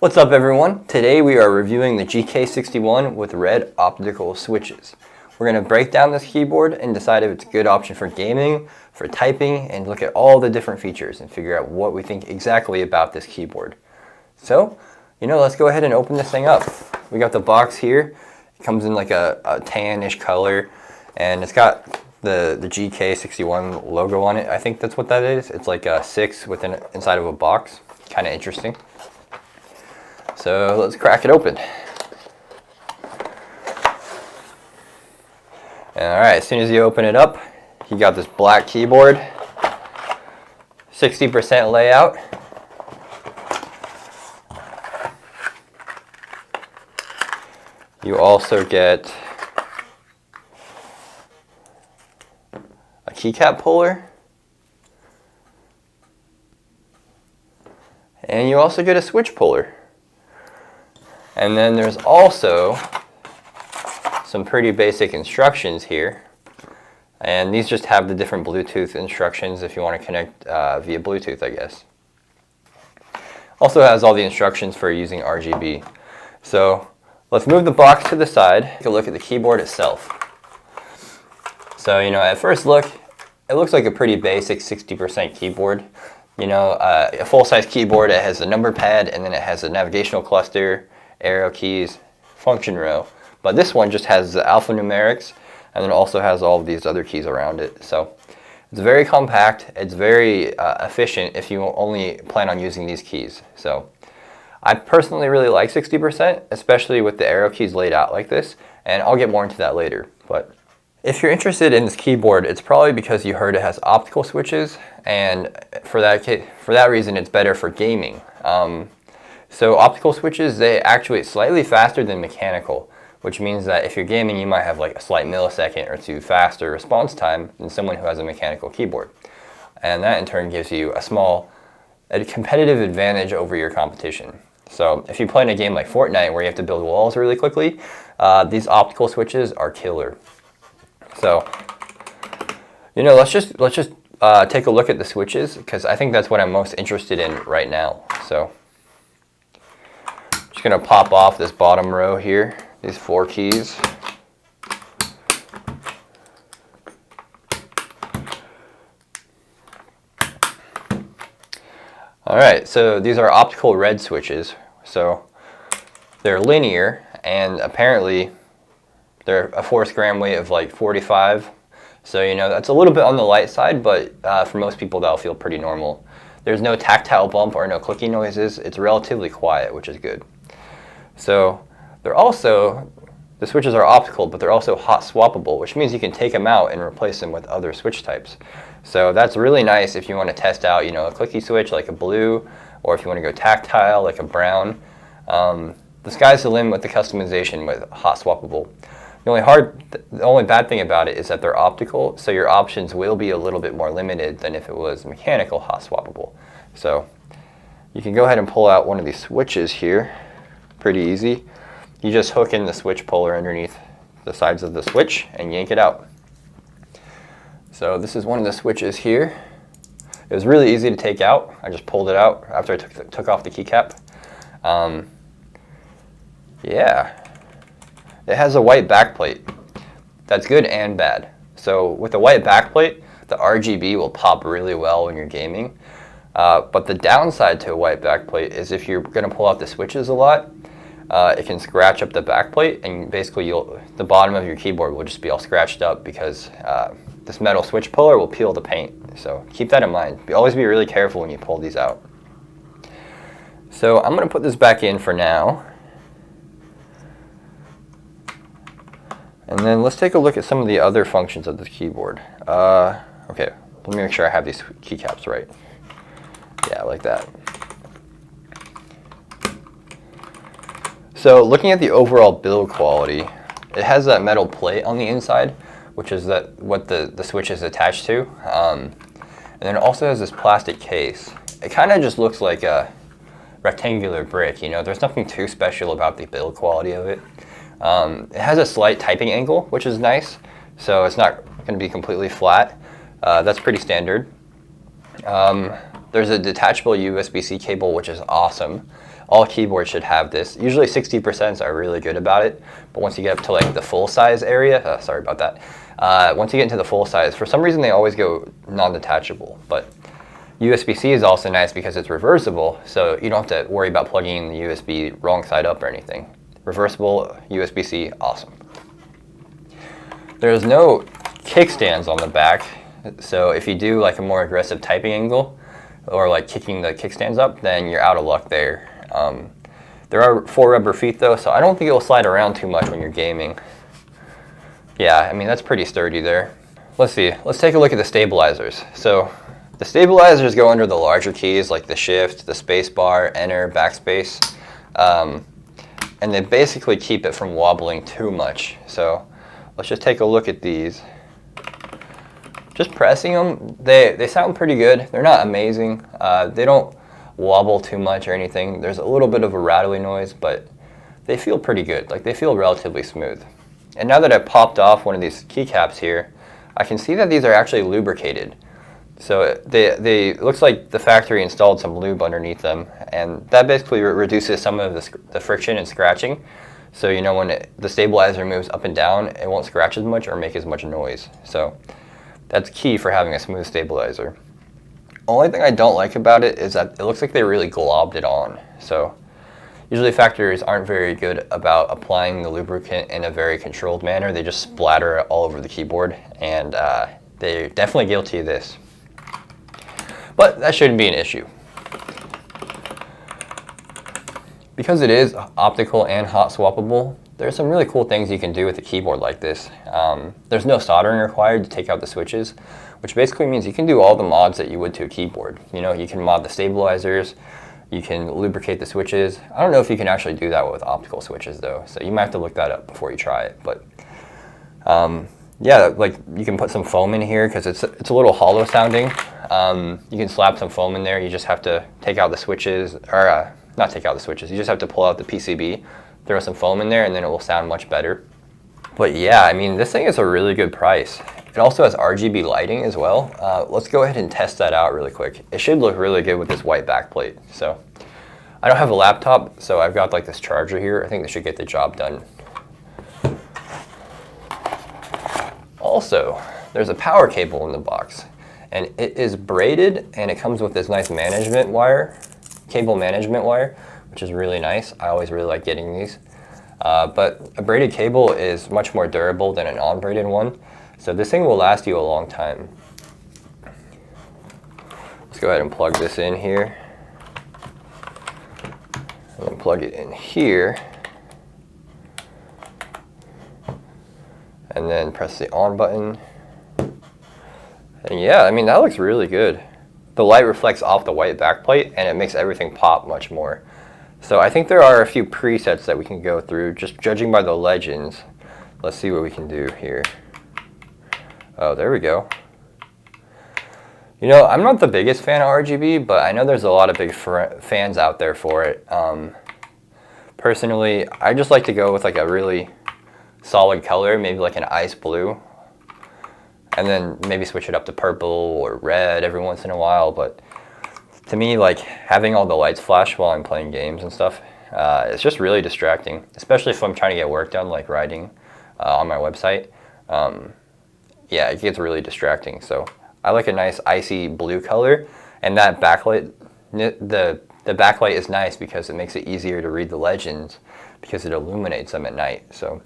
What's up everyone? Today we are reviewing the GK61 with red optical switches. We're going to break down this keyboard and decide if it's a good option for gaming, for typing, and look at all the different features and figure out what we think exactly about this keyboard. So, let's go ahead and open this thing up. We got the box here. It comes in like a tan-ish color, and it's got the GK61 logo on it. I think that's what that is. It's like a 6 inside of a box. Kind of interesting. So let's crack it open. Alright, as soon as you open it up, you got this black keyboard, 60% layout. You also get a keycap puller. And you also get a switch puller. And then there's also some pretty basic instructions here. And these just have the different Bluetooth instructions if you want to connect via Bluetooth, I guess. Also has all the instructions for using RGB. So let's move the box to the side. Take a look at the keyboard itself. So, at first look, it looks like a pretty basic 60% keyboard. A full-size keyboard. It has a number pad, and then it has a navigational cluster, arrow keys, function row. But this one just has the alphanumerics, and then also has all of these other keys around it. So it's very compact. It's very efficient if you only plan on using these keys. So I personally really like 60%, especially with the arrow keys laid out like this, and I'll get more into that later. But if you're interested in this keyboard, it's probably because you heard it has optical switches, and for that reason, it's better for gaming. So optical switches, they actuate slightly faster than mechanical, which means that if you're gaming, you might have like a slight millisecond or two faster response time than someone who has a mechanical keyboard. And that in turn gives you a competitive advantage over your competition. So if you play in a game like Fortnite where you have to build walls really quickly, these optical switches are killer. So, let's just take a look at the switches, because I think that's what I'm most interested in right now. So just going to pop off this bottom row here, these 4 keys. Alright, so these are optical red switches. So they're linear, and apparently they're a force gram weight of like 45. So that's a little bit on the light side, but for most people that'll feel pretty normal. There's no tactile bump or no clicking noises. It's relatively quiet, which is good. So the switches are optical, but they're also hot-swappable, which means you can take them out and replace them with other switch types. So that's really nice if you want to test out, a clicky switch like a blue, or if you want to go tactile like a brown. The sky's the limit with the customization with hot-swappable. The only bad thing about it is that they're optical, so your options will be a little bit more limited than if it was mechanical hot-swappable. So you can go ahead and pull out one of these switches here. Pretty easy. You just hook in the switch puller underneath the sides of the switch and yank it out. So this is one of the switches here. It was really easy to take out. I just pulled it out after I took off the keycap. Yeah. It has a white backplate. That's good and bad. So with the white backplate, the RGB will pop really well when you're gaming. But the downside to a white backplate is if you're going to pull out the switches a lot, it can scratch up the backplate, and basically the bottom of your keyboard will just be all scratched up because this metal switch puller will peel the paint. So keep that in mind. Always be really careful when you pull these out. So I'm going to put this back in for now. And then let's take a look at some of the other functions of this keyboard. Okay, let me make sure I have these keycaps right. Yeah, like that. So looking at the overall build quality, it has that metal plate on the inside, which is what the switch is attached to. And then it also has this plastic case. It kind of just looks like a rectangular brick. There's nothing too special about the build quality of it. It has a slight typing angle, which is nice, so it's not going to be completely flat. That's pretty standard. There's a detachable USB-C cable, which is awesome. All keyboards should have this. Usually 60% are really good about it, but once you get up to like the full size area, sorry about that. Once you get into the full size, for some reason they always go non-detachable, but USB-C is also nice because it's reversible, so you don't have to worry about plugging in the USB wrong side up or anything. Reversible USB-C, awesome. There's no kickstands on the back, so if you do like a more aggressive typing angle or like kicking the kickstands up, then you're out of luck there. There are 4 rubber feet though, so I don't think it will slide around too much when you're gaming. Yeah, I mean that's pretty sturdy there. Let's see, let's take a look at the stabilizers. So the stabilizers go under the larger keys like the shift, the space bar, enter, backspace, and they basically keep it from wobbling too much. So let's just take a look at these. Just pressing them, they sound pretty good. They're not amazing. They don't wobble too much or anything. There's a little bit of a rattly noise, but they feel pretty good. Like they feel relatively smooth. And now that I popped off one of these keycaps here, I can see that these are actually lubricated. So they looks like the factory installed some lube underneath them, and that basically reduces some of the friction and scratching. So you know when the stabilizer moves up and down, it won't scratch as much or make as much noise. So that's key for having a smooth stabilizer. Only thing I don't like about it is that it looks like they really globbed it on. So usually factories aren't very good about applying the lubricant in a very controlled manner. They just splatter it all over the keyboard, and they're definitely guilty of this. But that shouldn't be an issue. Because it is optical and hot swappable, there's some really cool things you can do with a keyboard like this. There's no soldering required to take out the switches, which basically means you can do all the mods that you would to a keyboard. You know, you can mod the stabilizers, you can lubricate the switches. I don't know if you can actually do that with optical switches though, so you might have to look that up before you try it. But yeah, like you can put some foam in here because it's a little hollow sounding. You can slap some foam in there. You just have to take out the switches, or not take out the switches. You just have to pull out the PCB, throw some foam in there, and then it will sound much better. But yeah, I mean, this thing is a really good price. It also has RGB lighting as well. Let's go ahead and test that out really quick. It should look really good with this white backplate. So I don't have a laptop, so I've got like this charger here. I think this should get the job done. Also, there's a power cable in the box, and it is braided, and it comes with this nice management wire, cable management wire, which is really nice. I always really like getting these. But a braided cable is much more durable than an unbraided one, so this thing will last you a long time. Let's go ahead and plug this in here, and then plug it in here, and then press the on button. And yeah, I mean, that looks really good. The light reflects off the white backplate, and it makes everything pop much more. So I think there are a few presets that we can go through, just judging by the legends. Let's see what we can do here. Oh, there we go. You know, I'm not the biggest fan of RGB, but I know there's a lot of big fans out there for it. Personally, I just like to go with like a really solid color, maybe like an ice blue, and then maybe switch it up to purple or red every once in a while. But to me, like having all the lights flash while I'm playing games and stuff, it's just really distracting, especially if I'm trying to get work done, like writing on my website. Yeah, it gets really distracting. So I like a nice icy blue color, and that backlight, the backlight is nice because it makes it easier to read the legends because it illuminates them at night. So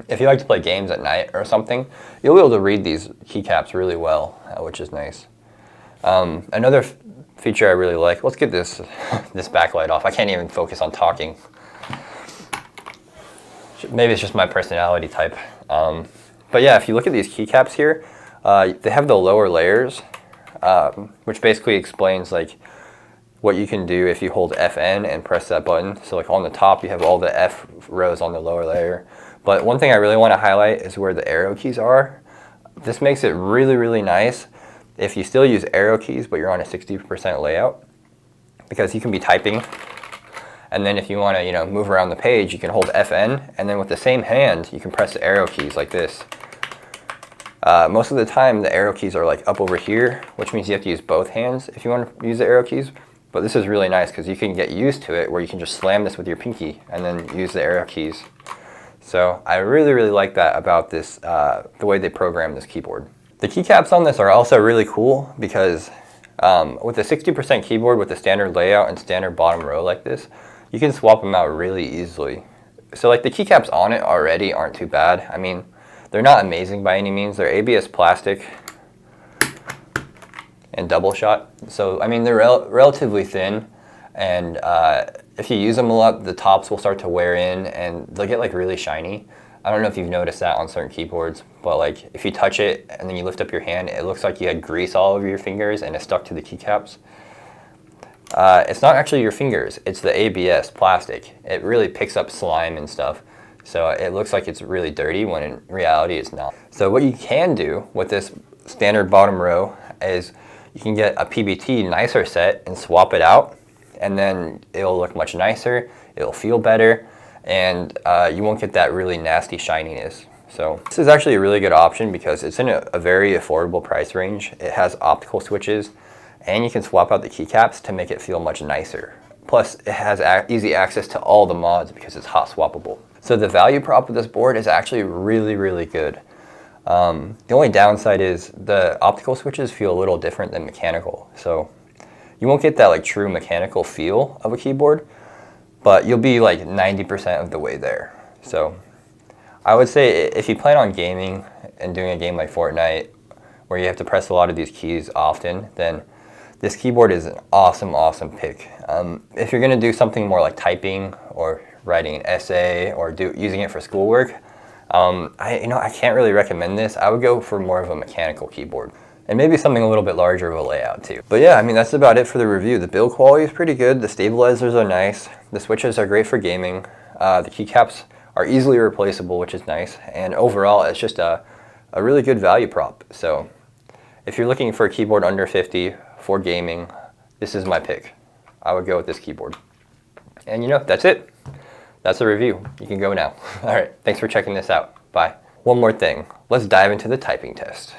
if you like to play games at night or something, you'll be able to read these keycaps really well, which is nice. Another feature I really like, let's get this backlight off. I can't even focus on talking. Maybe it's just my personality type. But yeah, if you look at these keycaps here, they have the lower layers, which basically explains like what you can do if you hold FN and press that button. So like on the top, you have all the F rows on the lower layer. But one thing I really want to highlight is where the arrow keys are. This makes it really, really nice if you still use arrow keys, but you're on a 60% layout, because you can be typing, and then if you want to, you know, move around the page, you can hold FN, and then with the same hand, you can press the arrow keys like this. Most of the time, the arrow keys are like up over here, which means you have to use both hands if you want to use the arrow keys. But this is really nice because you can get used to it where you can just slam this with your pinky and then use the arrow keys. So I really, really like that about this, the way they program this keyboard. The keycaps on this are also really cool because with a 60% keyboard with the standard layout and standard bottom row like this, you can swap them out really easily. So like the keycaps on it already aren't too bad. I mean, they're not amazing by any means. They're ABS plastic and double shot. So I mean, they're relatively thin, and if you use them a lot, the tops will start to wear in and they'll get like really shiny. I don't know if you've noticed that on certain keyboards, but like if you touch it and then you lift up your hand, it looks like you had grease all over your fingers and it stuck to the keycaps. It's not actually your fingers, it's the ABS plastic. It really picks up slime and stuff. So it looks like it's really dirty when in reality it's not. So what you can do with this standard bottom row is you can get a PBT nicer set and swap it out, and then it'll look much nicer, it'll feel better, and you won't get that really nasty shininess. So this is actually a really good option because it's in a very affordable price range. It has optical switches, and you can swap out the keycaps to make it feel much nicer. Plus, it has easy access to all the mods because it's hot swappable. So the value prop of this board is actually really, really good. The only downside is the optical switches feel a little different than mechanical. So you won't get that like true mechanical feel of a keyboard, but you'll be like 90% of the way there. So I would say if you plan on gaming and doing a game like Fortnite, where you have to press a lot of these keys often, then this keyboard is an awesome, awesome pick. If you're gonna do something more like typing or writing an essay or using it for schoolwork, I can't really recommend this. I would go for more of a mechanical keyboard and maybe something a little bit larger of a layout too. But yeah, I mean, that's about it for the review. The build quality is pretty good. The stabilizers are nice. The switches are great for gaming. The keycaps are easily replaceable, which is nice. And overall, it's just a really good value prop. So if you're looking for a keyboard under 50 for gaming, this is my pick. I would go with this keyboard. And that's it. That's the review. You can go now. All right, thanks for checking this out. Bye. One more thing. Let's dive into the typing test.